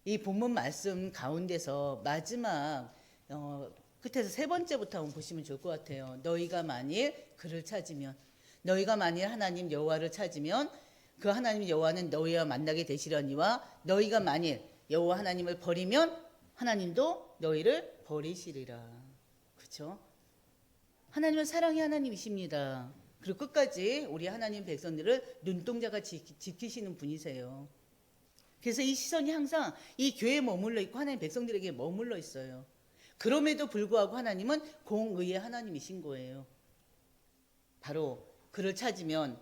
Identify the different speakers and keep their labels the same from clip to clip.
Speaker 1: 이 본문 말씀 가운데서 마지막 끝에서 세 번째부터 한번 보시면 좋을 것 같아요. 너희가 만일 그를 찾으면, 너희가 만일 하나님 여호와를 찾으면 그 하나님 여호와는 너희와 만나게 되시려니와 너희가 만일 여호와 하나님을 버리면 하나님도 너희를 버리시리라. 그렇죠? 하나님은 사랑의 하나님이십니다. 그리고 끝까지 우리 하나님 백성들을 눈동자가 지키시는 분이세요. 그래서 이 시선이 항상 이 교회에 머물러 있고 하나님 백성들에게 머물러 있어요. 그럼에도 불구하고 하나님은 공의의 하나님이신 거예요. 바로 그를 찾으면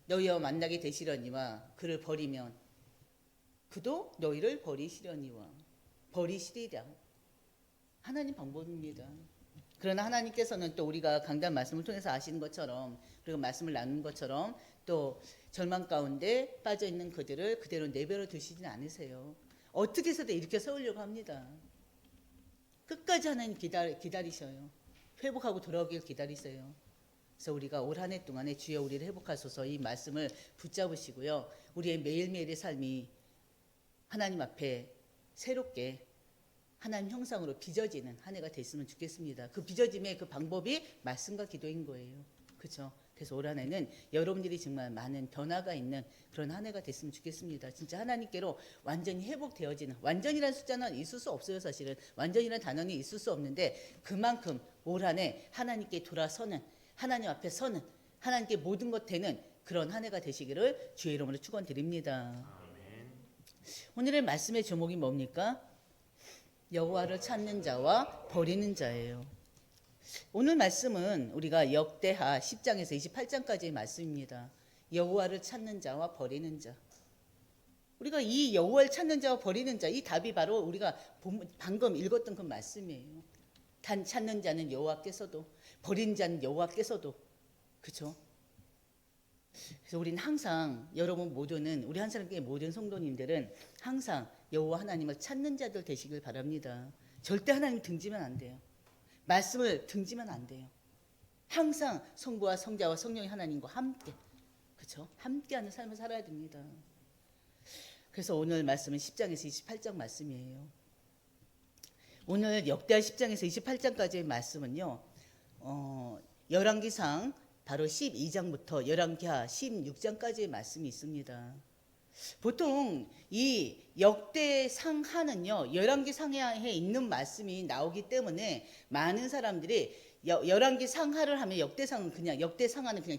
Speaker 1: 너희와 만나게 되시려니와 그를 버리면 그도 너희를 버리시려니와 버리시리라. 하나님 방법입니다. 그러나 하나님께서는 또 우리가 강단 말씀을 통해서 아시는 것처럼 그리고 말씀을 나누는 것처럼 또 절망 가운데 빠져 있는 그들을 그대로 내버려 두시진 않으세요. 어떻게 해서든 이렇게 세우려고 합니다. 끝까지 하나님 기다리셔요. 회복하고 돌아오길 기다리세요. 그래서 우리가 올 한 해 동안에 주여 우리를 회복하소서 이 말씀을 붙잡으시고요. 우리의 매일매일의 삶이 하나님 앞에 새롭게 하나님 형상으로 빚어지는 한 해가 됐으면 좋겠습니다. 그 빚어짐의 그 방법이 말씀과 기도인 거예요. 그렇죠? 그래서 올 한 해는 여러분들이 정말 많은 변화가 있는 그런 한 해가 됐으면 좋겠습니다. 진짜 하나님께로 완전히 회복되어지는, 완전이라는 숫자는 있을 수 없어요. 사실은 완전이라는 단어는 있을 수 없는데 그만큼 올 한 해 하나님께 돌아서는, 하나님 앞에 서는, 하나님께 모든 것 되는 그런 한 해가 되시기를 주의 이름으로 축원드립니다. 오늘의 말씀의 제목이 뭡니까? 여호와를 찾는 자와 버리는 자예요. 오늘 말씀은 우리가 역대하 10장에서 28장까지의 말씀입니다. 여호와를 찾는 자와 버리는 자. 우리가 이 여호와를 찾는 자와 버리는 자, 이 답이 바로 우리가 방금 읽었던 그 말씀이에요. 단 찾는 자는 여호와께서도 버리는 자는 여호와께서도. 그렇죠? 그래서 우리는 항상 여러분 모두는 우리 한 사람께 모든 성도님들은 항상 여호와 하나님을 찾는 자들 되시길 바랍니다. 절대 하나님 등지면 안 돼요. 말씀을 등지면 안 돼요. 항상 성부와 성자와 성령의 하나님과 함께, 그렇죠? 함께하는 삶을 살아야 됩니다. 그래서 오늘 말씀은 10장에서 28장 말씀이에요. 오늘 역대하 10장에서 28장까지의 말씀은요. 열왕기상 바로 12장부터 열왕기하 16장까지의 말씀이 있습니다. 보통 이 역대상하는요 열왕기상하에 있는 말씀이 나오기 때문에 많은 사람들이 열왕기상하를 하면 역대상은 그냥 역대상하는 그냥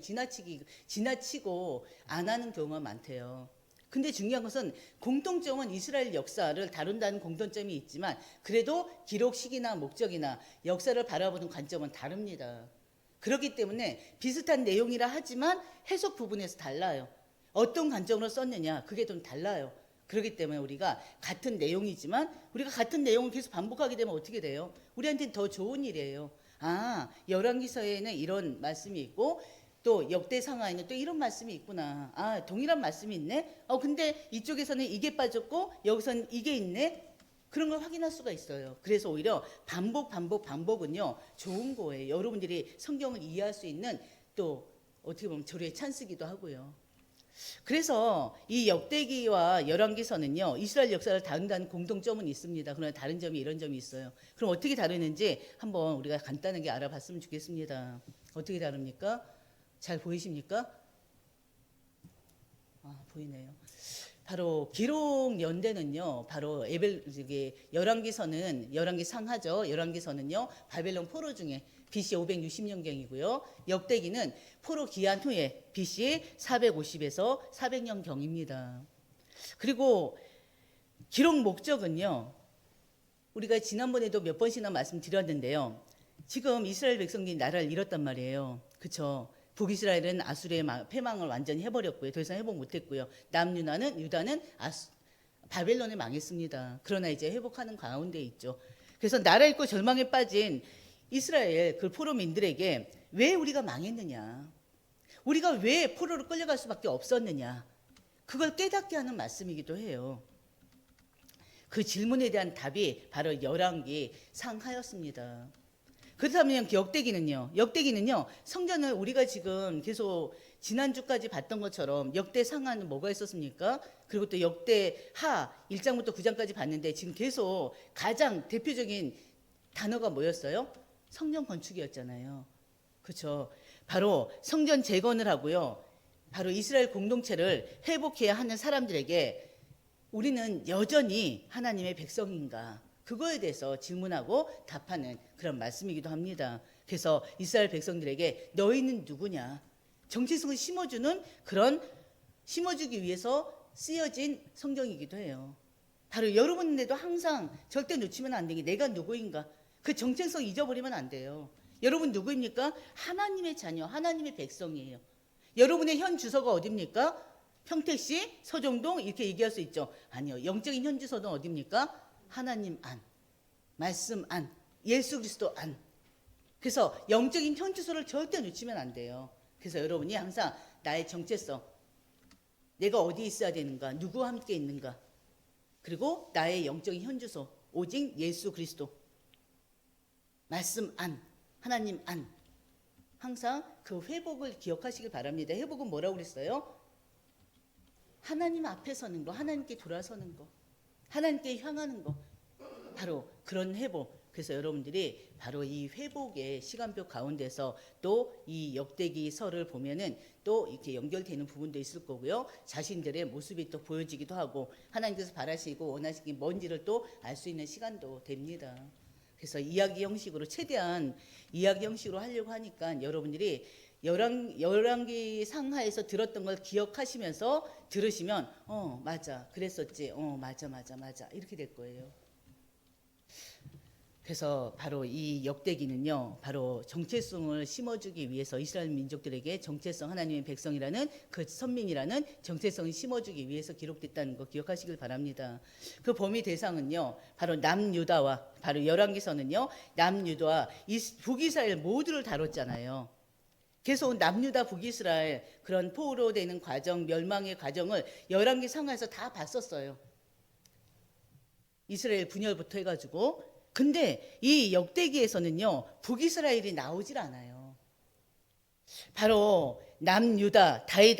Speaker 1: 지나치고 안 하는 경우가 많대요. 근데 중요한 것은 공통점은 이스라엘 역사를 다룬다는 공통점이 있지만 그래도 기록 시기나 목적이나 역사를 바라보는 관점은 다릅니다. 그렇기 때문에 비슷한 내용이라 하지만 해석 부분에서 달라요. 어떤 관점으로 썼느냐 그게 좀 달라요. 그렇기 때문에 우리가 같은 내용이지만 우리가 같은 내용을 계속 반복하게 되면 어떻게 돼요? 우리한테는 더 좋은 일이에요. 아, 열왕기서에는 이런 말씀이 있고 또 역대상하에는 또 이런 말씀이 있구나. 아, 동일한 말씀이 있네. 근데 이쪽에서는 이게 빠졌고 여기서는 이게 있네. 그런 걸 확인할 수가 있어요. 그래서 오히려 반복은요 좋은 거예요. 여러분들이 성경을 이해할 수 있는 또 어떻게 보면 조류의 찬스기도 하고요. 그래서 이 역대기와 열왕기서는요 이스라엘 역사를 다룬다는 공통점은 있습니다. 그러나 다른 점이 이런 점이 있어요. 그럼 어떻게 다루는지 한번 우리가 간단하게 알아봤으면 좋겠습니다. 어떻게 다릅니까? 잘 보이십니까? 보이네요. 바로 기록 연대는요 바로 열왕기서는 열왕기상하죠. 열왕기서는요 바벨론 포로 중에 BC 560년경이고요. 역대기는 포로 귀환 후에 BC 450에서 400년경입니다. 그리고 기록 목적은요 우리가 지난번에도 몇 번씩이나 말씀드렸는데요. 지금 이스라엘 백성들이 나라를 잃었단 말이에요. 그렇죠? 북이스라엘은 아수르의 패망을 완전히 해버렸고요. 더 이상 회복 못했고요. 유다는 바벨론에 망했습니다. 그러나 이제 회복하는 가운데 있죠. 그래서 나라 잃고 절망에 빠진 이스라엘 그 포로민들에게 왜 우리가 망했느냐, 우리가 왜 포로로 끌려갈 수밖에 없었느냐, 그걸 깨닫게 하는 말씀이기도 해요. 그 질문에 대한 답이 바로 열왕기 상하였습니다. 그렇다면 역대기는요 성전을 우리가 지금 계속 지난주까지 봤던 것처럼 역대 상하는 뭐가 있었습니까? 그리고 또 역대 하 1장부터 9장까지 봤는데 지금 계속 가장 대표적인 단어가 뭐였어요? 성전 건축이었잖아요. 그렇죠. 바로 성전 재건을 하고요. 바로 이스라엘 공동체를 회복해야 하는 사람들에게 우리는 여전히 하나님의 백성인가? 그거에 대해서 질문하고 답하는 그런 말씀이기도 합니다. 그래서 이스라엘 백성들에게 너희는 누구냐? 정체성을 심어주는 그런 심어주기 위해서 쓰여진 성경이기도 해요. 바로 여러분들도 항상 절대 놓치면 안 되게 내가 누구인가? 그 정체성 잊어버리면 안 돼요. 여러분 누구입니까? 하나님의 자녀, 하나님의 백성이에요. 여러분의 현 주소가 어디입니까? 평택시, 서정동 이렇게 얘기할 수 있죠. 아니요. 영적인 현 주소는 어디입니까? 하나님 안, 말씀 안, 예수 그리스도 안. 그래서 영적인 현 주소를 절대 놓치면 안 돼요. 그래서 여러분이 항상 나의 정체성, 내가 어디 있어야 되는가, 누구와 함께 있는가, 그리고 나의 영적인 현 주소, 오직 예수 그리스도, 말씀 안, 하나님 안. 항상 그 회복을 기억하시길 바랍니다. 회복은 뭐라고 그랬어요? 하나님 앞에 서는 거, 하나님께 돌아서는 거, 하나님께 향하는 거. 바로 그런 회복. 그래서 여러분들이 바로 이 회복의 시간표 가운데서 또 이 역대기서를 보면은 또 이렇게 연결되는 부분도 있을 거고요. 자신들의 모습이 또 보여지기도 하고 하나님께서 바라시고 원하시기 뭔지를 또 알 수 있는 시간도 됩니다. 그래서 이야기 형식으로 최대한 이야기 형식으로 하려고 하니까 여러분들이 열왕기 상하에서 들었던 걸 기억하시면서 들으시면 맞아 그랬었지 맞아 이렇게 될 거예요. 그래서 바로 이 역대기는요, 바로 정체성을 심어주기 위해서 이스라엘 민족들에게 정체성, 하나님의 백성이라는 그 선민이라는 정체성을 심어주기 위해서 기록됐다는 거 기억하시길 바랍니다. 그 범위 대상은요, 바로 남유다와 바로 열왕기서는요, 남유다와 북이스라엘 모두를 다뤘잖아요. 계속 남유다 북이스라엘 그런 포로로 되는 과정, 멸망의 과정을 열왕기 상하에서 다 봤었어요. 이스라엘 분열부터 해가지고. 근데 이 역대기에서는요, 북이스라엘이 나오질 않아요. 바로 남유다 다윗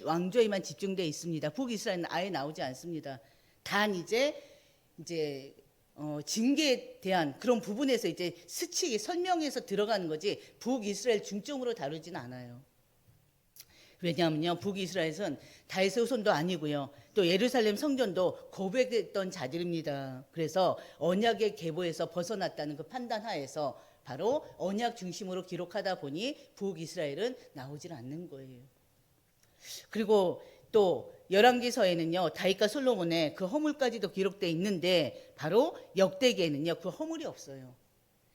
Speaker 1: 왕조에만 집중되어 있습니다. 북이스라엘은 아예 나오지 않습니다. 단 이제 징계에 대한 그런 부분에서 이제 스치기 설명해서 들어가는 거지 북이스라엘 중점으로 다루지는 않아요. 왜냐하면요, 북이스라엘은 다윗의 후손도 아니고요, 또 예루살렘 성전도 고백했던 자들입니다. 그래서 언약의 계보에서 벗어났다는 그 판단하에서 바로 언약 중심으로 기록하다 보니 북이스라엘은 나오질 않는 거예요. 그리고 또 열왕기서에는요, 다윗과 솔로몬의 그 허물까지도 기록되어 있는데 바로 역대기에는요, 그 허물이 없어요.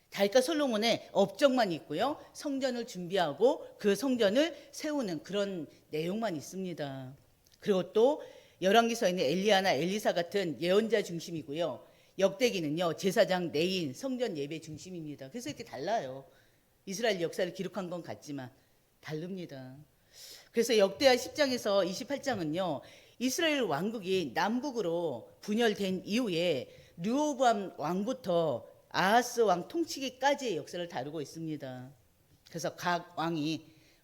Speaker 1: 다윗과 솔로몬의 업적만 있고요, 성전을 준비하고 그 성전을 세우는 그런 내용만 있습니다. 그리고 또 열왕기서에는 엘리야나 엘리사 같은 예언자 중심이고요, 역대기는요 제사장 내인 성전 예배 중심입니다. 그래서 이렇게 달라요. 이스라엘 역사를 기록한 건 같지만 다릅니다. 그래서 역대하 10장에서 28장은요 이스라엘 왕국이 남북으로 분열된 이후에 르호보암 왕부터 아하스 왕 통치기까지의 역사를 다루고 있습니다. 그래서 각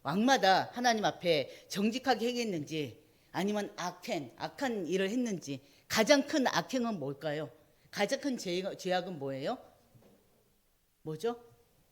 Speaker 1: 왕마다 하나님 앞에 정직하게 행했는지 아니면 악한 일을 했는지, 가장 큰 악행은 뭘까요? 가장 큰 죄악은 뭐예요? 뭐죠?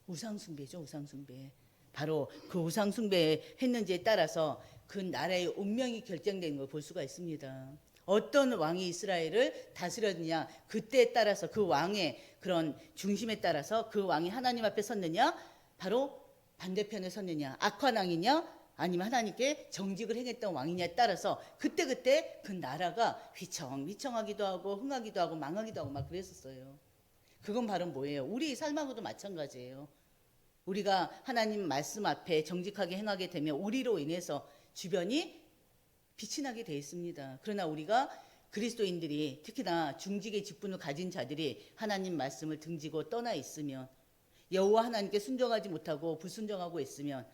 Speaker 1: 우상숭배죠. 우상숭배. 바로 그 우상숭배 했는지에 따라서 그 나라의 운명이 결정되는 걸 볼 수가 있습니다. 어떤 왕이 이스라엘을 다스렸느냐, 그때에 따라서 그 왕의 그런 중심에 따라서 그 왕이 하나님 앞에 섰느냐, 바로 반대편에 섰느냐, 악한 왕이냐, 아니면 하나님께 정직을 행했던 왕이냐에 따라서 그때 그 나라가 휘청휘청하기도 하고 흥하기도 하고 망하기도 하고 막 그랬었어요. 그건 바로 뭐예요? 우리 삶하고도 마찬가지예요. 우리가 하나님 말씀 앞에 정직하게 행하게 되면 우리로 인해서 주변이 빛이 나게 돼 있습니다. 그러나 우리가 그리스도인들이 특히나 중직의 직분을 가진 자들이 하나님 말씀을 등지고 떠나 있으면, 여호와 하나님께 순종하지 못하고 불순종하고 있으면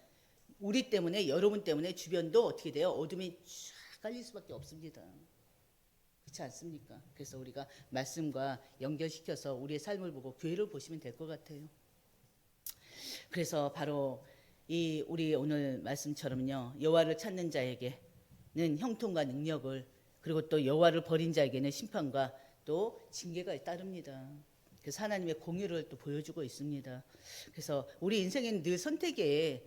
Speaker 1: 우리 때문에, 여러분 때문에 주변도 어떻게 돼요? 어둠이 쫙 깔릴 수밖에 없습니다. 그렇지 않습니까? 그래서 우리가 말씀과 연결시켜서 우리의 삶을 보고 교회를 보시면 될 것 같아요. 그래서 바로 이 우리 오늘 말씀처럼요. 여호와를 찾는 자에게는 형통과 능력을, 그리고 또 여호와를 버린 자에게는 심판과 또 징계가 따릅니다. 그래서 하나님의 공의를 또 보여주고 있습니다. 그래서 우리 인생에는 늘 선택에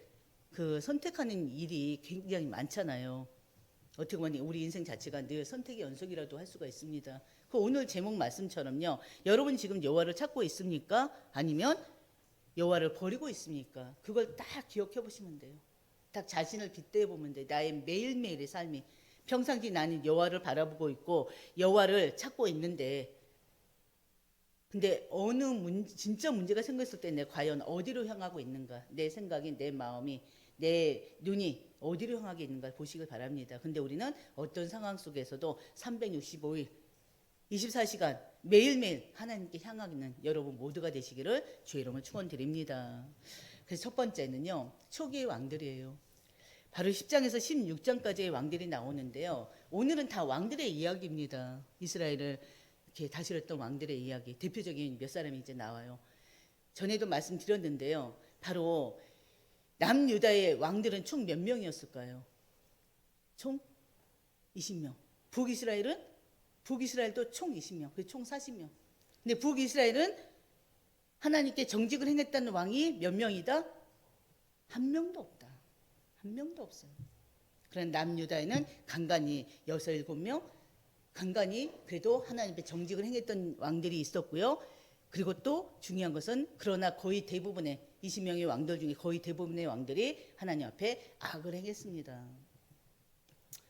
Speaker 1: 그 선택하는 일이 굉장히 많잖아요. 어떻게 보면 우리 인생 자체가 늘 선택의 연속이라도 할 수가 있습니다. 그 오늘 제목 말씀처럼요. 여러분 지금 여호와를 찾고 있습니까? 아니면 여호와를 버리고 있습니까? 그걸 딱 기억해 보시면 돼요. 딱 자신을 빗대어 보면 돼요. 나의 매일매일의 삶이. 평상시 나는 여호와를 바라보고 있고 여호와를 찾고 있는데, 근데 진짜 문제가 생겼을 때 내가 과연 어디로 향하고 있는가? 내 생각이, 내 마음이, 내 눈이 어디로 향하고 있는가 보시길 바랍니다. 근데 우리는 어떤 상황 속에서도 365일 24시간 매일매일 하나님께 향하는 여러분 모두가 되시기를 주의 이름으로 축원드립니다. 그래서 첫 번째는요, 초기의 왕들이에요. 바로 10장에서 16장까지의 왕들이 나오는데요. 오늘은 다 왕들의 이야기입니다. 이스라엘을 이렇게 다스렸던 왕들의 이야기, 대표적인 몇 사람이 이제 나와요. 전에도 말씀드렸는데요. 바로 남유다의 왕들은 총 몇 명이었을까요? 총 20명. 북이스라엘도 총 20명, 총 40명. 근데 북이스라엘은 하나님께 정직을 행했다는 왕이 몇 명이다? 한 명도 없다. 한 명도 없어요. 그런 남유다에는 간간히 6, 7명, 간간히 그래도 하나님께 정직을 행했던 왕들이 있었고요. 그리고 또 중요한 것은 그러나 거의 대부분의 20명의 왕들 중에 거의 대부분의 왕들이 하나님 앞에 악을 행했습니다.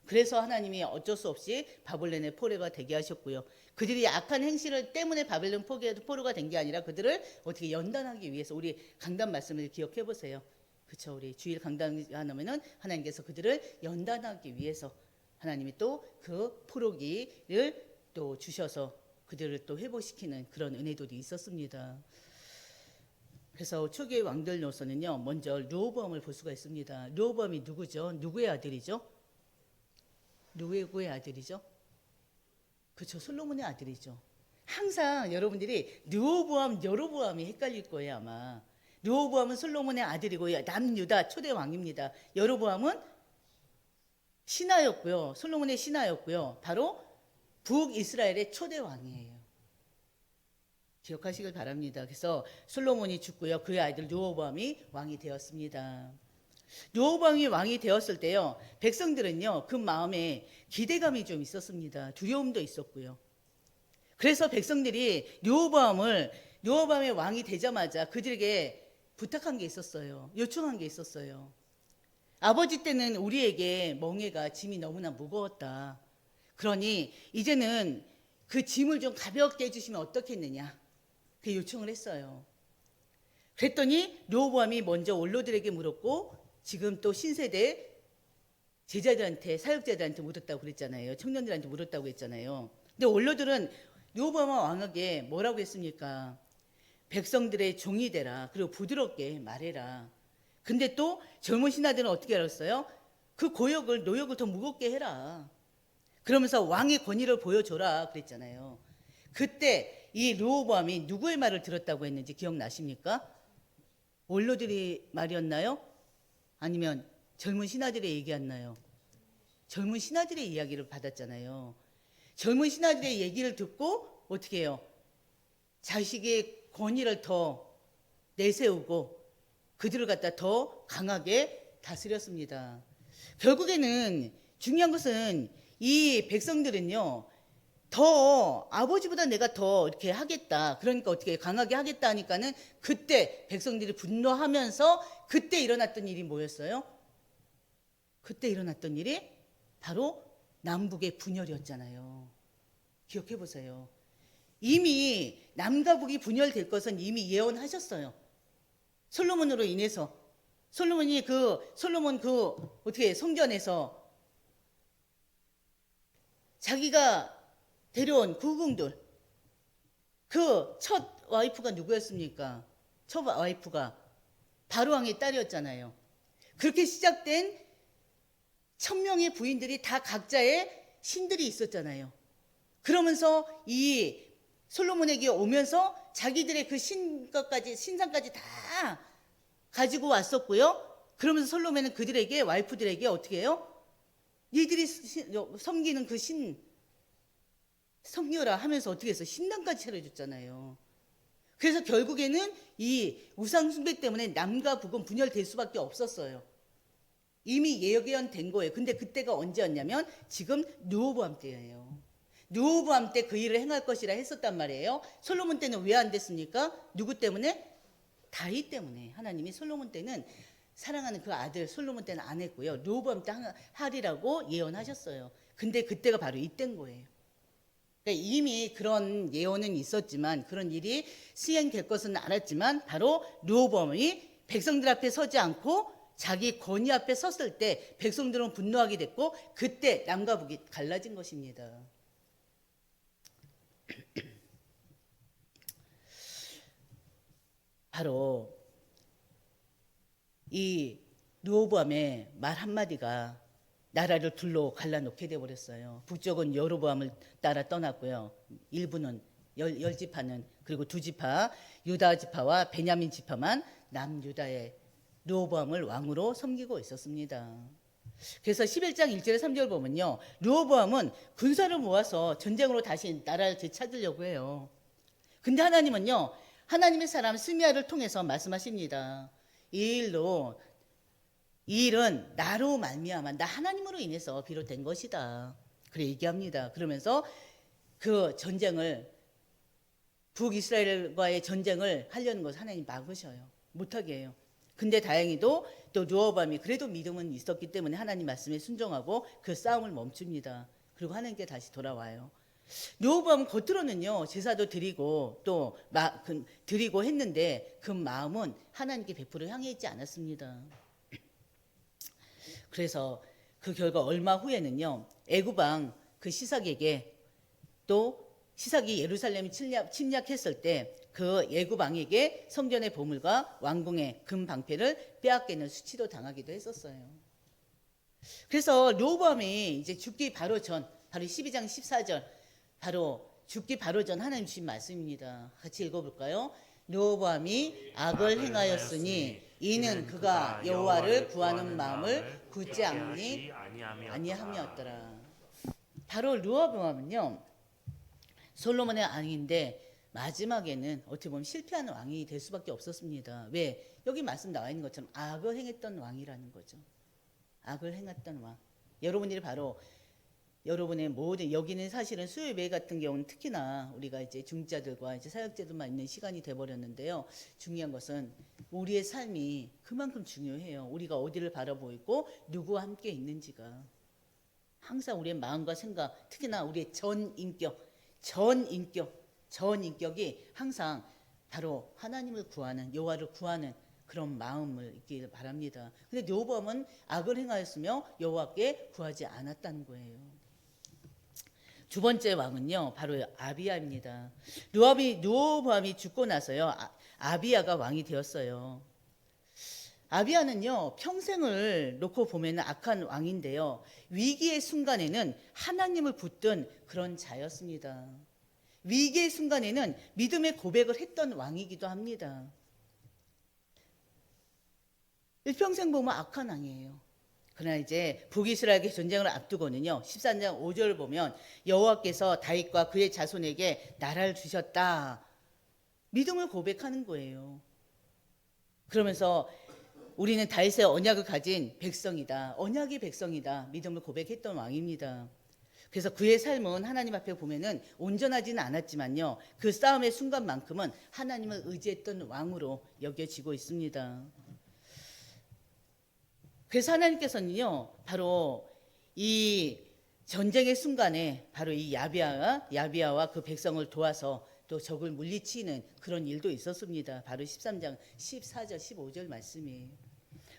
Speaker 1: 그래서 하나님이 어쩔 수 없이 바벨론의 포로가 되게 하셨고요. 그들이 악한 행실을 때문에 바벨론 포로가 된 게 아니라 그들을 어떻게 연단하기 위해서, 우리 강단 말씀을 기억해 보세요. 그렇죠. 우리 주일 강단하면은 하나님께서 그들을 연단하기 위해서 하나님이 또 그 포로기를 또 주셔서 그들을 또 회복시키는 그런 은혜도 있었습니다. 그래서 초기의 왕들로서는요, 먼저 르호보암을 볼 수가 있습니다. 르호보암이 누구죠? 누구의 아들이죠? 누구의 아들이죠? 그렇죠. 솔로몬의 아들이죠. 항상 여러분들이 르호보암, 여로보암이 헷갈릴 거예요, 아마. 르호보암은 솔로몬의 아들이고 남유다 초대 왕입니다. 여로보암은 신하였고요. 솔로몬의 신하였고요. 바로 북이스라엘의 초대 왕이에요. 기억하시길 바랍니다. 그래서 솔로몬이 죽고요. 그의 아들 르호보암이 왕이 되었습니다. 르호보암이 왕이 되었을 때요, 백성들은요, 그 마음에 기대감이 좀 있었습니다. 두려움도 있었고요. 그래서 백성들이 르호보암의 왕이 되자마자 그들에게 부탁한 게 있었어요. 요청한 게 있었어요. 아버지 때는 우리에게 멍에가 짐이 너무나 무거웠다. 그러니 이제는 그 짐을 좀 가볍게 해주시면 어떻겠느냐. 그 요청을 했어요. 그랬더니 르호보암이 먼저 원로들에게 물었고, 지금 또 신세대 제자들한테, 사역자들한테 물었다고 그랬잖아요. 청년들한테 물었다고 했잖아요. 근데 원로들은 르호보암 왕에게 뭐라고 했습니까? 백성들의 종이 되라. 그리고 부드럽게 말해라. 근데 또 젊은 신하들은 어떻게 알았어요? 그 노역을 더 무겁게 해라. 그러면서 왕의 권위를 보여줘라 그랬잖아요. 그때 이 르호보암이 누구의 말을 들었다고 했는지 기억나십니까? 원로들이 말이었나요? 아니면 젊은 신하들의 얘기였나요? 젊은 신하들의 이야기를 받았잖아요. 젊은 신하들의 얘기를 듣고 어떻게 해요? 자식의 권위를 더 내세우고 그들을 갖다 더 강하게 다스렸습니다. 결국에는 중요한 것은 이 백성들은요, 더 아버지보다 내가 더 이렇게 하겠다. 그러니까 어떻게 강하게 하겠다 하니까는 그때 백성들이 분노하면서 그때 일어났던 일이 뭐였어요? 그때 일어났던 일이 바로 남북의 분열이었잖아요. 기억해 보세요. 이미 남과 북이 분열될 것은 이미 예언하셨어요. 솔로몬으로 인해서. 솔로몬 어떻게 성전에서 자기가 데려온 국궁들, 그 첫 와이프가 누구였습니까? 첫 와이프가 바로왕의 딸이었잖아요. 그렇게 시작된 1000명의 부인들이 다 각자의 신들이 있었잖아요. 그러면서 이 솔로몬에게 오면서 자기들의 그 신상까지 다 가지고 왔었고요. 그러면서 솔로몬은 그들에게 와이프들에게 어떻게 해요? 니들이 섬기는 그 신 섬겨라 하면서 어떻게 했어? 신당까지 차려줬잖아요. 그래서 결국에는 이 우상 숭배 때문에 남과 북은 분열될 수밖에 없었어요. 이미 예견된 거예요. 근데 그때가 언제였냐면 지금 르호보암 때예요. 르호보암 때 그 일을 행할 것이라 했었단 말이에요. 솔로몬 때는 왜 안 됐습니까? 누구 때문에? 다윗 때문에. 하나님이 솔로몬 때는 사랑하는 그 아들 솔로몬 때는 안 했고요. 르호보암 때 하리라고 예언하셨어요. 근데 그때가 바로 이때인 거예요. 그러니까 이미 그런 예언은 있었지만 그런 일이 시행될 것은 알았지만 바로 르호보암이 백성들 앞에 서지 않고 자기 권위 앞에 섰을 때 백성들은 분노하게 됐고 그때 남과 북이 갈라진 것입니다. 바로 이 르호보암의 말 한마디가 나라를 둘로 갈라놓게 되어버렸어요. 북쪽은 여로보암을 따라 떠났고요. 일부는 열 지파는 그리고 두 지파 유다 지파와 베냐민 지파만 남유다의 르호보암을 왕으로 섬기고 있었습니다. 그래서 11장 1절에 3절 보면요. 르호보암은 군사를 모아서 전쟁으로 다시 나라를 되찾으려고 해요. 근데 하나님은요. 하나님의 사람 스미야를 통해서 말씀하십니다. 이 일은 나로 말미암아 나 하나님으로 인해서 비롯된 것이다. 그래 얘기합니다. 그러면서 그 전쟁을 북이스라엘과의 전쟁을 하려는 것을 하나님 막으셔요. 못하게 해요. 근데 다행히도 또 르호보암이 그래도 믿음은 있었기 때문에 하나님 말씀에 순종하고 그 싸움을 멈춥니다. 그리고 하나님께 다시 돌아와요. 르호보암은 겉으로는요 제사도 드리고 또 드리고 했는데 그 마음은 하나님께 100% 향해 있지 않았습니다. 그래서 그 결과 얼마 후에는요 애굽왕 그 시삭에게 또 시삭이 예루살렘을 침략했을 때 그 애굽왕에게 성전의 보물과 왕궁의 금 방패를 빼앗기는 수치도 당하기도 했었어요. 그래서 르호보암이 이제 죽기 바로 전 바로 12장 14절 바로 죽기 바로 전 하나님 주신 말씀입니다. 같이 읽어볼까요? 르호보암이 악을 행하였으니 이는 그가 여호와를 구하는 마음을 굳지 아니함이었더라. 바로 르호보암은요 솔로몬의 왕인데 마지막에는 어떻게 보면 실패하는 왕이 될 수밖에 없었습니다. 왜? 여기 말씀 나와 있는 것처럼 악을 행했던 왕이라는 거죠. 악을 행했던 왕. 여러분들이 바로 여러분의 모든 여기는 사실은 수요 예배 같은 경우는 특히나 우리가 이제 중자들과 이제 사역자들만 있는 시간이 돼 버렸는데요. 중요한 것은 우리의 삶이 그만큼 중요해요. 우리가 어디를 바라보고 누구와 함께 있는지가 항상 우리의 마음과 생각, 특히나 우리의 전 인격이 항상 바로 하나님을 구하는 여호와를 구하는 그런 마음을 있기를 바랍니다. 근데 르호보암은 악을 행하였으며 여호와께 구하지 않았다는 거예요. 두 번째 왕은요 바로 아비야입니다. 르호보암이 죽고 나서요 아비야가 왕이 되었어요. 아비야는요 평생을 놓고 보면 악한 왕인데요 위기의 순간에는 하나님을 붙든 그런 자였습니다. 위기의 순간에는 믿음의 고백을 했던 왕이기도 합니다. 일평생 보면 악한 왕이에요. 그러나 이제 북이스라엘의 전쟁을 앞두고는요 13장 5절을 보면 여호와께서 다윗과 그의 자손에게 나라를 주셨다. 믿음을 고백하는 거예요. 그러면서 우리는 다윗의 언약을 가진 백성이다. 언약의 백성이다. 믿음을 고백했던 왕입니다. 그래서 그의 삶은 하나님 앞에 보면은 온전하지는 않았지만요. 그 싸움의 순간만큼은 하나님을 의지했던 왕으로 여겨지고 있습니다. 그래서 하나님께서는요. 바로 이 전쟁의 순간에 바로 이 야비야와 그 백성을 도와서 또 적을 물리치는 그런 일도 있었습니다. 바로 13장 14절 15절 말씀이에요.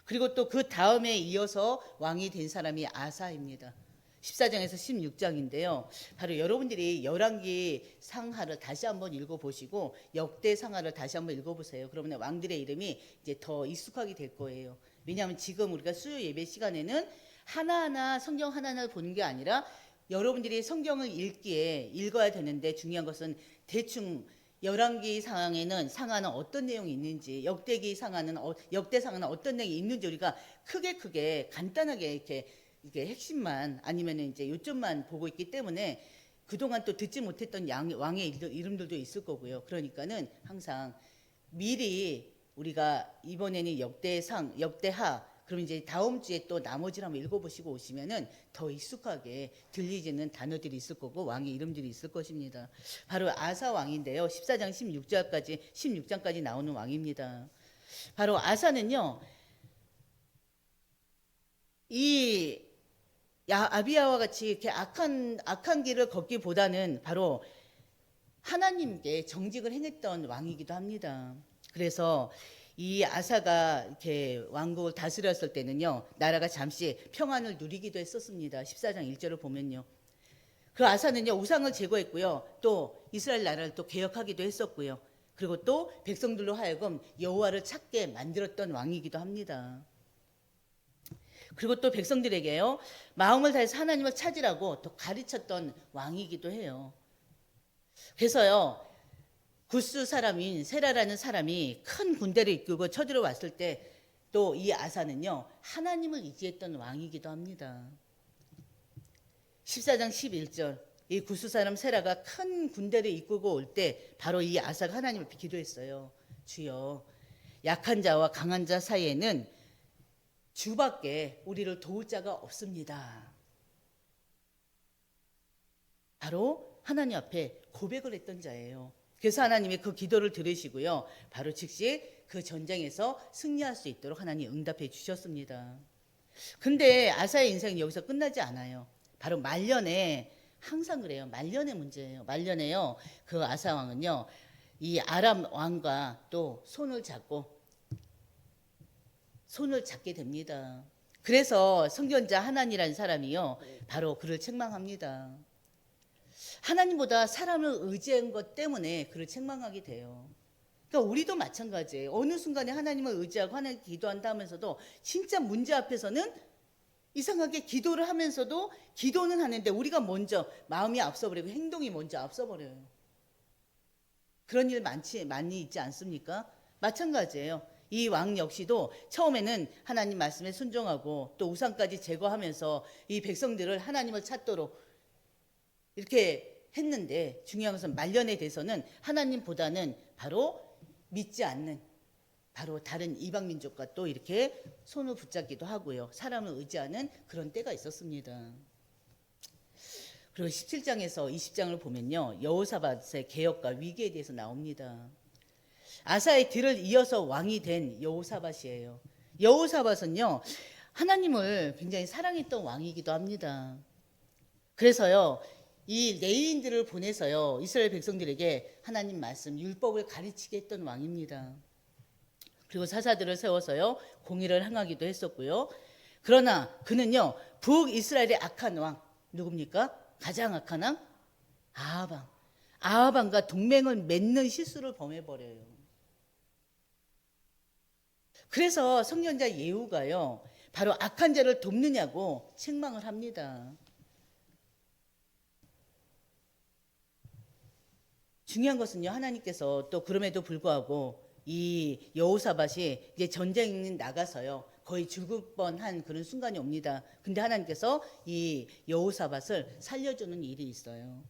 Speaker 1: 그리고 또 그 다음에 이어서 왕이 된 사람이 아사입니다. 14장에서 16장인데요. 바로 여러분들이 열왕기 상하를 다시 한번 읽어보시고 역대 상하를 다시 한번 읽어보세요. 그러면 왕들의 이름이 이제 더 익숙하게 될 거예요. 왜냐하면 지금 우리가 수요 예배 시간에는 하나하나 성경 하나하나를 보는 게 아니라 여러분들이 성경을 읽어야 되는데 중요한 것은 대충 열왕기 상하는 어떤 내용이 있는지, 역대기 상하는 역대상하는 어떤 내용이 있는지 우리가 크게 간단하게 이렇게 핵심만 아니면 이제 요점만 보고 있기 때문에 그동안 또 듣지 못했던 왕의 이름들도 있을 거고요. 그러니까는 항상 미리 우리가 이번에는 역대상, 역대하, 그럼 이제 다음 주에 또 나머지를 한번 읽어보시고 오시면은 더 익숙하게 들리지는 단어들이 있을 거고 왕의 이름들이 있을 것입니다. 바로 아사 왕인데요. 14장 16장까지 나오는 왕입니다. 바로 아사는요, 이 아비야와 같이 이렇게 악한 길을 걷기보다는 바로 하나님께 정직을 행했던 왕이기도 합니다. 그래서 이 아사가 이렇게 왕국을 다스렸을 때는요, 나라가 잠시 평안을 누리기도 했었습니다. 14장 1절을 보면요. 그 아사는요, 우상을 제거했고요. 또 이스라엘 나라를 또 개혁하기도 했었고요. 그리고 또 백성들로 하여금 여호와를 찾게 만들었던 왕이기도 합니다. 그리고 또 백성들에게요, 마음을 다해서 하나님을 찾으라고 또 가르쳤던 왕이기도 해요. 그래서요, 구스 사람인 세라라는 사람이 큰 군대를 이끌고 쳐들어왔을 때 또 이 아사는요, 하나님을 의지했던 왕이기도 합니다. 14장 11절, 이 구스 사람 세라가 큰 군대를 이끌고 올 때 바로 이 아사가 하나님을 기도했어요. 주여, 약한 자와 강한 자 사이에는 주밖에 우리를 도울 자가 없습니다. 바로 하나님 앞에 고백을 했던 자예요. 그래서 하나님이 그 기도를 들으시고요, 바로 즉시 그 전쟁에서 승리할 수 있도록 하나님 응답해 주셨습니다. 근데 아사의 인생은 여기서 끝나지 않아요. 바로 말년에, 항상 그래요. 말년의 문제예요. 말년에요, 그 아사 왕은요, 이 아람 왕과 또 손을 잡게 됩니다. 그래서 선견자 하난이라는 사람이요, 바로 그를 책망합니다. 하나님보다 사람을 의지한 것 때문에 그를 책망하게 돼요. 그러니까 우리도 마찬가지예요. 어느 순간에 하나님을 의지하고 하나님께 기도한다 하면서도 진짜 문제 앞에서는 이상하게 기도를 하면서도 기도는 하는데 우리가 먼저 마음이 앞서버리고 행동이 먼저 앞서버려요. 그런 일 많이 있지 않습니까? 마찬가지예요. 이 왕 역시도 처음에는 하나님 말씀에 순종하고 또 우상까지 제거하면서 이 백성들을 하나님을 찾도록 이렇게 했는데, 중요한 것은 말년에 대해서는 하나님보다는 바로 믿지 않는 바로 다른 이방 민족과 또 이렇게 손을 붙잡기도 하고요, 사람을 의지하는 그런 때가 있었습니다. 그리고 17장에서 20장을 보면요, 여호사밧의 개혁과 위기에 대해서 나옵니다. 아사의 뒤를 이어서 왕이 된 여호사밧이에요. 여호사밧은요, 하나님을 굉장히 사랑했던 왕이기도 합니다. 그래서요, 이 레위인들을 보내서요, 이스라엘 백성들에게 하나님 말씀, 율법을 가르치게 했던 왕입니다. 그리고 사사들을 세워서요, 공의를 행하기도 했었고요. 그러나 그는요, 북이스라엘의 악한 왕, 누굽니까? 가장 악한 왕? 아하방과 동맹을 맺는 실수를 범해버려요. 그래서 선견자 예후가요, 바로 악한 자를 돕느냐고 책망을 합니다. 중요한 것은요, 하나님께서 또 그럼에도 불구하고 이 여호사밧이 이제 전쟁 나가서요, 거의 죽을 뻔한 그런 순간이 옵니다. 근데 하나님께서 이 여호사밧을 살려주는 일이 있어요.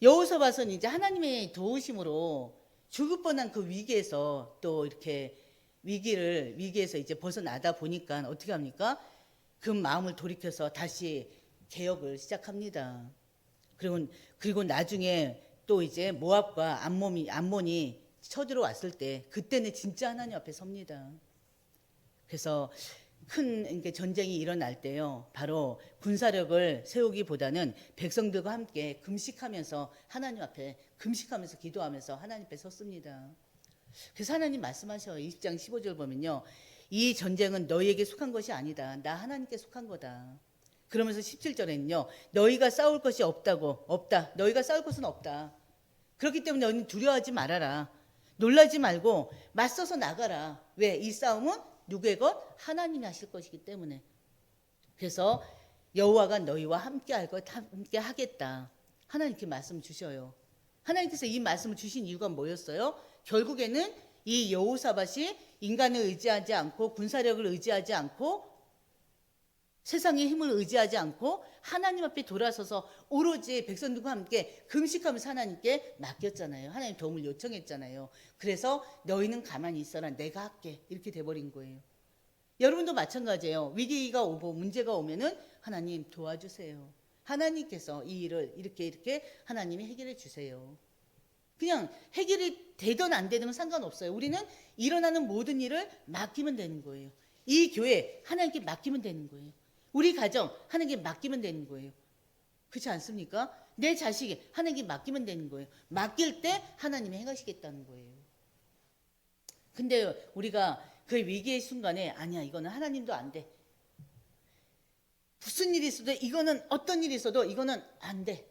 Speaker 1: 여호사밧은 이제 하나님의 도우심으로 죽을 뻔한 그 위기에서 또 이렇게 위기에서 이제 벗어나다 보니까 어떻게 합니까? 그 마음을 돌이켜서 다시 개혁을 시작합니다. 그리고 나중에 또 이제 모압과 암몬이 쳐들어왔을 때 그때는 진짜 하나님 앞에 섭니다. 그래서 큰 전쟁이 일어날 때요, 바로 군사력을 세우기보다는 백성들과 함께 금식하면서 하나님 앞에 금식하면서 기도하면서 하나님 앞에 섰습니다. 그래서 하나님 말씀하셔요. 20장 15절 보면요, 이 전쟁은 너희에게 속한 것이 아니다. 나 하나님께 속한 거다. 그러면서 17절에는요, 너희가 싸울 것이 없다. 너희가 싸울 것은 없다. 그렇기 때문에 너희는 두려워하지 말아라. 놀라지 말고 맞서서 나가라. 왜? 이 싸움은 누구의 것? 하나님이 하실 것이기 때문에. 그래서 여호와가 너희와 함께 하겠다. 하나님께 말씀 주셔요. 하나님께서 이 말씀을 주신 이유가 뭐였어요? 결국에는 이 여호사밧이 인간을 의지하지 않고 군사력을 의지하지 않고 세상의 힘을 의지하지 않고 하나님 앞에 돌아서서 오로지 백성들과 함께 금식하면서 하나님께 맡겼잖아요. 하나님 도움을 요청했잖아요. 그래서 너희는 가만히 있어라, 내가 할게, 이렇게 돼버린 거예요. 여러분도 마찬가지예요. 위기가 오고 문제가 오면은 하나님 도와주세요. 하나님께서 이 일을 이렇게 하나님이 해결해 주세요. 그냥 해결이 되든 안 되든 상관없어요. 우리는 일어나는 모든 일을 맡기면 되는 거예요. 이 교회 하나님께 맡기면 되는 거예요. 우리 가정 하나님께 맡기면 되는 거예요. 그렇지 않습니까? 내 자식이 하나님께 맡기면 되는 거예요. 맡길 때 하나님이 행하시겠다는 거예요. 근데 우리가 그 위기의 순간에 아니야, 이거는 하나님도 안 돼. 무슨 일이 있어도 이거는, 어떤 일이 있어도 이거는 안 돼.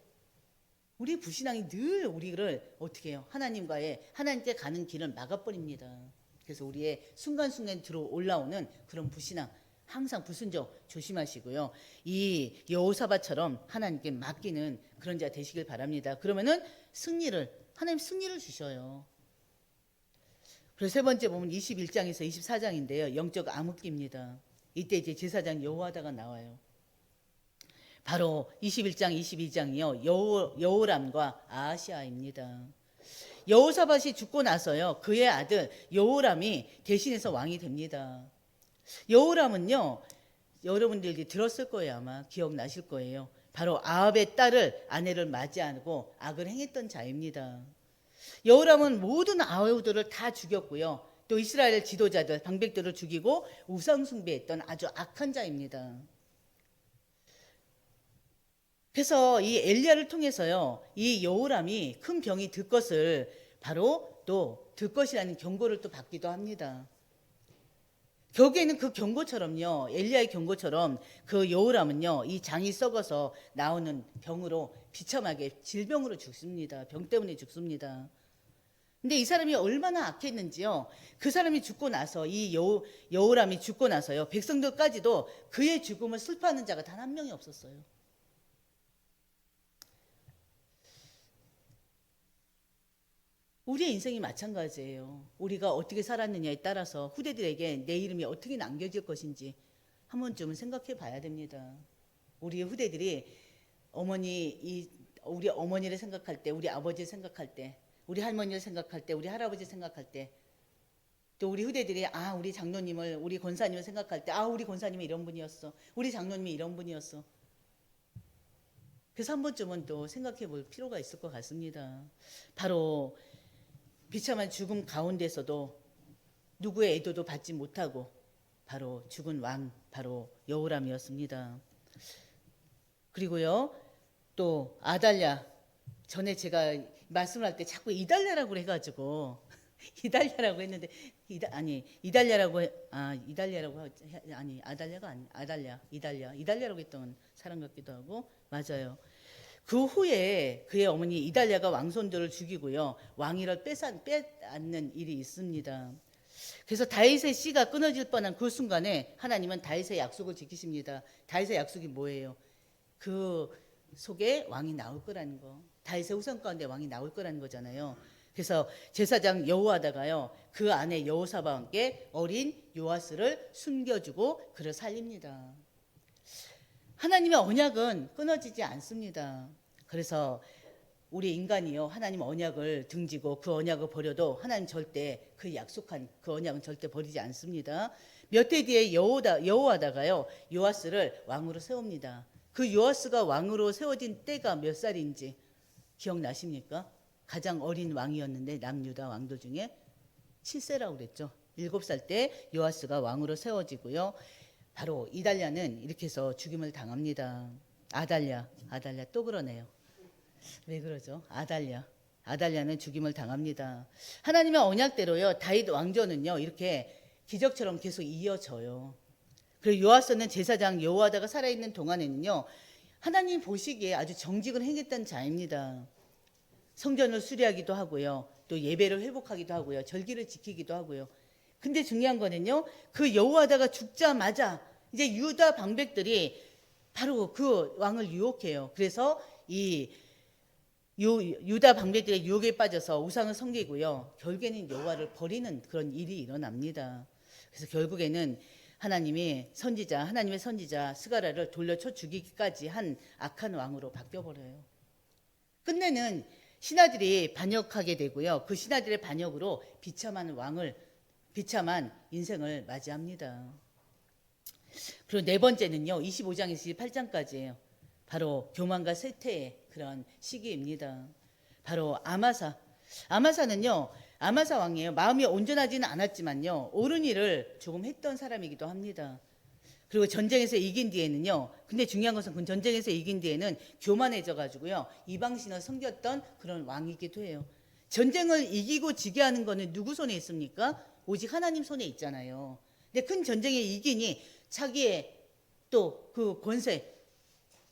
Speaker 1: 우리 불신앙이 늘 우리를 어떻게 해요? 하나님께 가는 길을 막아버립니다. 그래서 우리의 순간순간 들어 올라오는 그런 불신앙, 항상 불순종 조심하시고요. 이 여호사밧처럼 하나님께 맡기는 그런 자 되시길 바랍니다. 그러면은 하나님 승리를 주셔요. 그래서 세 번째 보면 21장에서 24장인데요. 영적 암흑기입니다. 이때 이제 제사장 여호와다가 나와요. 바로 21장, 22장이요. 여호람과 아하시아입니다. 여호사밧이 죽고 나서요. 그의 아들 여호람이 대신해서 왕이 됩니다. 여호람은요. 여러분들이 들었을 거예요. 아마 기억나실 거예요. 바로 아합의 딸을 아내를 맞이하고 악을 행했던 자입니다. 여호람은 모든 아우들을 다 죽였고요. 또 이스라엘 지도자들, 방백들을 죽이고 우상 숭배했던 아주 악한 자입니다. 그래서 이 엘리야를 통해서요, 이 여호람이 큰 병이 들 것을 바로 또 들 것이라는 경고를 또 받기도 합니다. 결국에는 그 경고처럼요, 엘리야의 경고처럼 그 여호람은요, 이 장이 썩어서 나오는 병으로 비참하게 질병으로 죽습니다. 병 때문에 죽습니다. 근데 이 사람이 얼마나 악했는지요. 그 사람이 죽고 나서 이 여호람이 죽고 나서요, 백성들까지도 그의 죽음을 슬퍼하는 자가 단 한 명이 없었어요. 우리의 인생이 마찬가지예요. 우리가 어떻게 살았느냐에 따라서 후대들에게 내 이름이 어떻게 남겨질 것인지 한 번쯤은 생각해 봐야 됩니다. 우리의 후대들이 우리 어머니를 생각할 때, 우리 아버지를 생각할 때, 우리 할머니를 생각할 때, 우리 할아버지를 생각할 때, 또 우리 후대들이 우리 장로님을, 우리 권사님을 생각할 때, 우리 권사님이 이런 분이었어, 우리 장로님이 이런 분이었어. 그래서 한 번쯤은 또 생각해 볼 필요가 있을 것 같습니다. 바로 비참한 죽음 가운데서도 누구의 애도도 받지 못하고 바로 죽은 왕, 바로 여호람이었습니다. 그리고요, 또 아달랴, 전에 제가 말씀을 할 때 자꾸 이달랴라고 해가지고 이달랴라고 했는데 이달랴라고 했던 사람 같기도 하고, 맞아요. 그 후에 그의 어머니 이달랴가 왕손들을 죽이고요, 왕위를 빼앗는 일이 있습니다. 그래서 다윗의 씨가 끊어질 뻔한 그 순간에 하나님은 다윗의 약속을 지키십니다. 다윗의 약속이 뭐예요? 그 속에 왕이 나올 거라는 거, 다윗의 후손 가운데 왕이 나올 거라는 거잖아요. 그래서 제사장 여호와다가요, 그 아내 여호사밧과 함께 어린 요아스를 숨겨주고 그를 살립니다. 하나님의 언약은 끊어지지 않습니다. 그래서 우리 인간이요, 하나님 언약을 등지고 그 언약을 버려도 하나님 절대 그 약속한 그 언약은 절대 버리지 않습니다. 몇 해 뒤에 여호와다가요, 요아스를 왕으로 세웁니다. 그 요아스가 왕으로 세워진 때가 몇 살인지 기억나십니까? 가장 어린 왕이었는데 남유다 왕들 중에 7세라고 그랬죠. 7살 때 요아스가 왕으로 세워지고요. 바로 이달랴는 이렇게 해서 죽임을 당합니다. 아달랴 또 그러네요. 왜 그러죠? 아달랴는 죽임을 당합니다. 하나님의 언약대로요, 다윗 왕조는요, 이렇게 기적처럼 계속 이어져요. 그리고 요아스는 제사장 여호와다가 살아있는 동안에는요, 하나님 보시기에 아주 정직을 행했던 자입니다. 성전을 수리하기도 하고요, 또 예배를 회복하기도 하고요, 절기를 지키기도 하고요. 근데 중요한 거는요, 그 여호와다가 죽자마자 이제 유다 방백들이 바로 그 왕을 유혹해요. 그래서 이 유다 방백들의 유혹에 빠져서 우상을 섬기고요. 결국에는 여호와를 버리는 그런 일이 일어납니다. 그래서 결국에는 하나님의 선지자 스가랴를 돌려쳐 죽이기까지 한 악한 왕으로 바뀌어버려요. 끝내는 신하들이 반역하게 되고요. 그 신하들의 반역으로 비참한 인생을 맞이합니다. 그리고 네 번째는요. 25장에서 28장까지예요. 바로 교만과 쇠퇴의 그런 시기입니다. 바로 아마사는요. 아마사 왕이에요. 마음이 온전하지는 않았지만요. 옳은 일을 조금 했던 사람이기도 합니다. 그리고 전쟁에서 이긴 뒤에는요. 근데 중요한 것은 그 전쟁에서 이긴 뒤에는 교만해져 가지고요. 이방신을 섬겼던 그런 왕이기도 해요. 전쟁을 이기고 지게 하는 거는 누구 손에 있습니까? 오직 하나님 손에 있잖아요. 근데 큰 전쟁에 이기니 자기의 또 그 권세,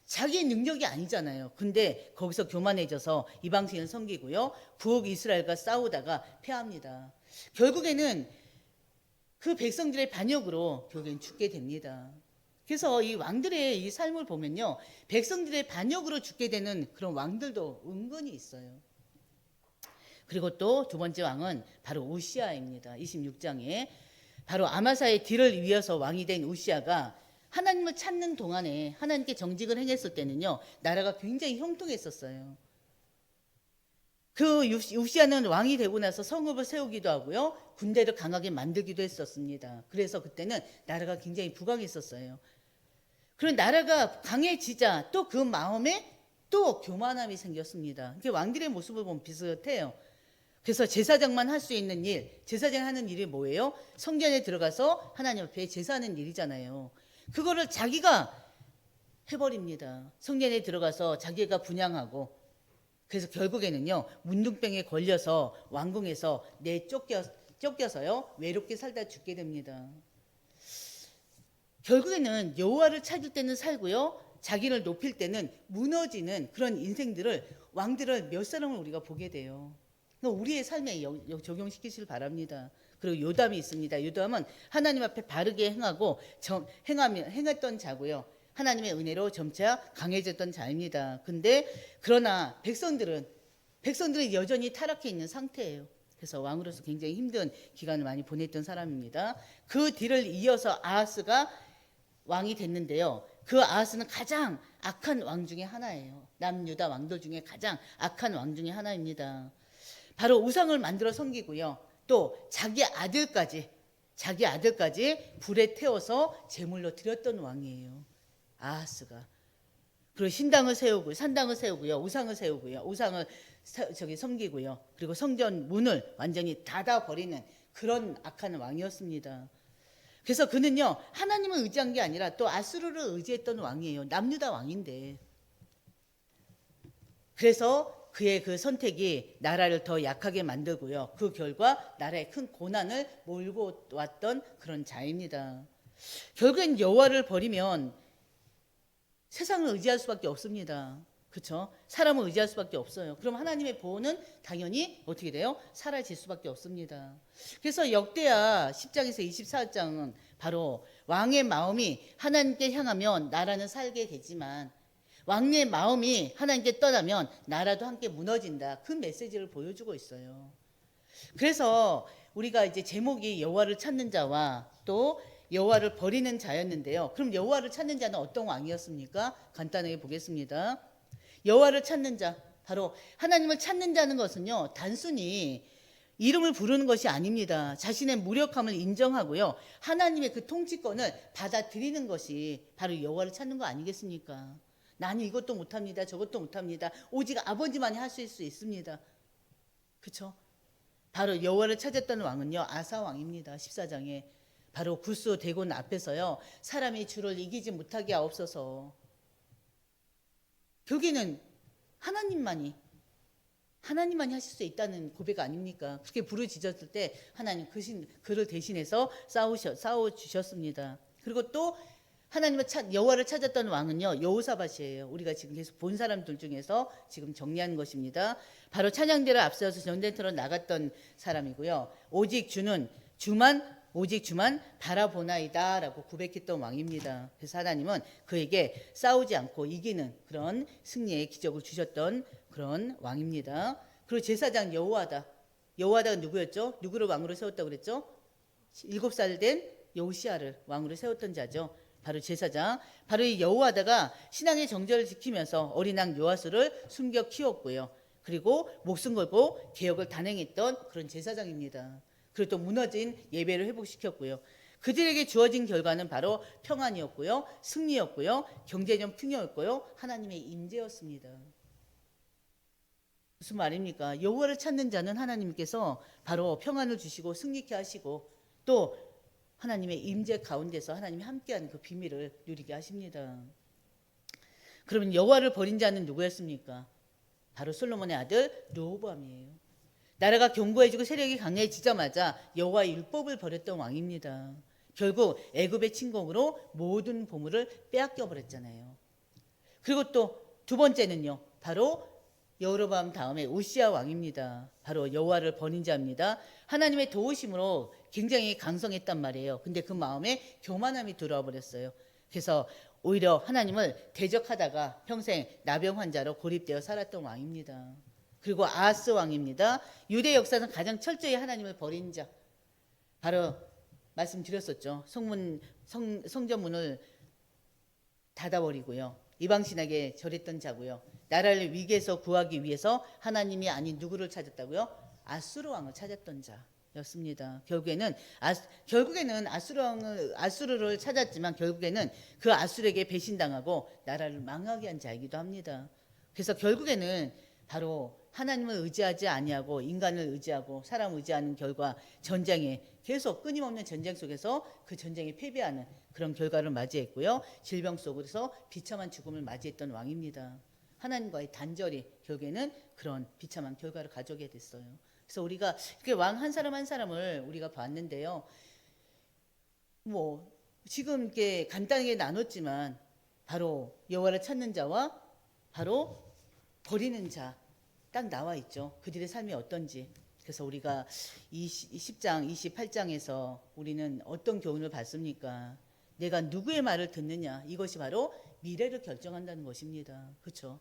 Speaker 1: 자기의 능력이 아니잖아요. 근데 거기서 교만해져서 이방신을 섬기고요. 부엌 이스라엘과 싸우다가 패합니다. 결국에는 그 백성들의 반역으로 결국엔 죽게 됩니다. 그래서 이 왕들의 이 삶을 보면요. 백성들의 반역으로 죽게 되는 그런 왕들도 은근히 있어요. 그리고 또 두 번째 왕은 바로 우시아입니다. 26장에 바로 아마사의 뒤를 이어서 왕이 된 우시아가 하나님을 찾는 동안에 하나님께 정직을 행했을 때는요. 나라가 굉장히 형통했었어요. 그 우시아는 왕이 되고 나서 성읍을 세우기도 하고요. 군대를 강하게 만들기도 했었습니다. 그래서 그때는 나라가 굉장히 부강했었어요. 그런 나라가 강해지자 또 그 마음에 또 교만함이 생겼습니다. 이게 왕들의 모습을 보면 비슷해요. 그래서 제사장만 할 수 있는 일, 제사장 하는 일이 뭐예요? 성전에 들어가서 하나님 앞에 제사하는 일이잖아요. 그거를 자기가 해버립니다. 성전에 들어가서 자기가 분향하고 그래서 결국에는요 문둥병에 걸려서 왕궁에서 쫓겨서요 외롭게 살다 죽게 됩니다. 결국에는 여호와를 찾을 때는 살고요 자기를 높일 때는 무너지는 그런 왕들을 몇 사람을 우리가 보게 돼요. 우리의 삶에 적용시키시길 바랍니다. 그리고 요담이 있습니다. 요담은 하나님 앞에 바르게 행하고 행했던 자고요. 하나님의 은혜로 점차 강해졌던 자입니다. 근데 그러나 백성들은 여전히 타락해 있는 상태예요. 그래서 왕으로서 굉장히 힘든 기간을 많이 보냈던 사람입니다. 그 뒤를 이어서 아하스가 왕이 됐는데요. 그 아하스는 가장 악한 왕 중에 하나예요. 남유다 왕들 중에 가장 악한 왕 중에 하나입니다. 바로 우상을 만들어 섬기고요. 또 자기 아들까지 불에 태워서 제물로 드렸던 왕이에요. 아하스가. 그리고 산당을 세우고요. 우상을 섬기고요. 그리고 성전 문을 완전히 닫아버리는 그런 악한 왕이었습니다. 그래서 그는요. 하나님을 의지한 게 아니라 또 아수르를 의지했던 왕이에요. 남유다 왕인데. 그래서 그의 그 선택이 나라를 더 약하게 만들고요. 그 결과 나라에 큰 고난을 몰고 왔던 그런 자입니다. 결국엔 여호와를 버리면 세상을 의지할 수밖에 없습니다. 그렇죠? 사람을 의지할 수밖에 없어요. 그럼 하나님의 보호는 당연히 어떻게 돼요? 사라질 수밖에 없습니다. 그래서 역대하 10장에서 24장은 바로 왕의 마음이 하나님께 향하면 나라는 살게 되지만 왕의 마음이 하나님께 떠나면 나라도 함께 무너진다. 그 메시지를 보여주고 있어요. 그래서 우리가 이제 제목이 여호와를 찾는 자와 또 여호와를 버리는 자였는데요. 그럼 여호와를 찾는 자는 어떤 왕이었습니까? 간단하게 보겠습니다. 여호와를 찾는 자, 바로 하나님을 찾는 자는 것은요. 단순히 이름을 부르는 것이 아닙니다. 자신의 무력함을 인정하고요. 하나님의 그 통치권을 받아들이는 것이 바로 여호와를 찾는 거 아니겠습니까? 나는 이것도 못합니다. 저것도 못합니다. 오직 아버지만이 하실 수 있습니다. 그렇죠? 바로 여호와를 찾았던 왕은요. 아사 왕입니다. 14장에. 바로 구스 대곤 앞에서요. 사람이 주를 이기지 못하게 하옵소서. 결국에는 하나님만이 하실 수 있다는 고백 아닙니까? 그렇게 부르짖었을 때 하나님 그를 대신해서 싸워주셨습니다. 그리고 또 여호와를 찾았던 왕은요. 여호사밧이에요. 우리가 지금 계속 본 사람들 중에서 지금 정리하는 것입니다. 바로 찬양대를 앞세워서 전쟁터로 나갔던 사람이고요. 오직 주만 오직 주만 바라보나이다라고 고백했던 왕입니다. 그래서 하나님은 그에게 싸우지 않고 이기는 그런 승리의 기적을 주셨던 그런 왕입니다. 그리고 제사장 여호와다. 여호와다가 누구였죠? 누구를 왕으로 세웠다고 그랬죠? 7살 된 여호시아를 왕으로 세웠던 자죠. 바로 제사장. 바로 이 여호와다가 신앙의 정절을 지키면서 어린 양 요아스를 숨겨 키웠고요. 그리고 목숨 걸고 개혁을 단행했던 그런 제사장입니다. 그리고 또 무너진 예배를 회복시켰고요. 그들에게 주어진 결과는 바로 평안이었고요. 승리였고요. 경제적 풍요였고요. 하나님의 임재였습니다. 무슨 말입니까? 여호와를 찾는 자는 하나님께서 바로 평안을 주시고 승리케 하시고 또 하나님의 임재 가운데서 하나님이 함께하는 그 비밀을 누리게 하십니다. 그러면 여호와를 버린 자는 누구였습니까? 바로 솔로몬의 아들 르호보암이에요. 나라가 견고해지고 세력이 강해지자마자 여호와의 율법을 버렸던 왕입니다. 결국 애굽의 침공으로 모든 보물을 빼앗겨 버렸잖아요. 그리고 또 두 번째는요. 바로 여로보암 다음에 우시아 왕입니다. 바로 여호와를 버린 자입니다. 하나님의 도우심으로 굉장히 강성했단 말이에요. 근데 그 마음에 교만함이 들어와 버렸어요. 그래서 오히려 하나님을 대적하다가 평생 나병 환자로 고립되어 살았던 왕입니다. 그리고 아하스 왕입니다. 유대 역사상 가장 철저히 하나님을 버린 자. 바로 말씀드렸었죠. 성전문을 닫아버리고요. 이방신에게 절했던 자고요. 나라를 위기에서 구하기 위해서 하나님이 아닌 누구를 찾았다고요? 아수르 왕을 찾았던 자였습니다. 결국에는 아수르를 찾았지만 결국에는 그 아수르에게 배신당하고 나라를 망하게 한 자이기도 합니다. 그래서 결국에는 바로 하나님을 의지하지 아니하고 인간을 의지하고 사람을 의지하는 결과 전쟁에 계속 끊임없는 전쟁 속에서 그 전쟁에 패배하는 그런 결과를 맞이했고요. 질병 속에서 비참한 죽음을 맞이했던 왕입니다. 하나님과의 단절이 결국에는 그런 비참한 결과를 가져오게 됐어요. 그래서 우리가 이렇게 왕 한 사람 한 사람을 우리가 봤는데요. 뭐 지금 이렇게 간단하게 나눴지만 바로 여호와를 찾는 자와 바로 버리는 자 딱 나와 있죠. 그들의 삶이 어떤지. 그래서 우리가 10장, 28장에서 우리는 어떤 교훈을 받습니까? 내가 누구의 말을 듣느냐. 이것이 바로 미래를 결정한다는 것입니다. 그렇죠?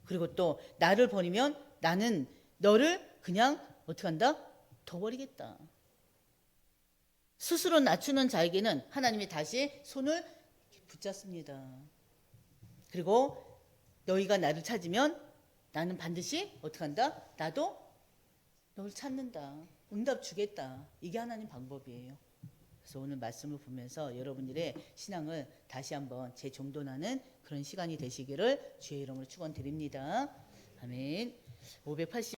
Speaker 1: 그리고 또 나를 버리면 나는 너를 그냥 어떻게 한다? 둬버리겠다. 스스로 낮추는 자에게는 하나님이 다시 손을 붙잡습니다. 그리고 너희가 나를 찾으면 나는 반드시 어떻게 한다? 나도 너를 찾는다. 응답 주겠다. 이게 하나님 방법이에요. 그래서 오늘 말씀을 보면서 여러분들의 신앙을 다시 한번 재정돈하는 그런 시간이 되시기를 주의 이름으로 축원드립니다. 아멘. 580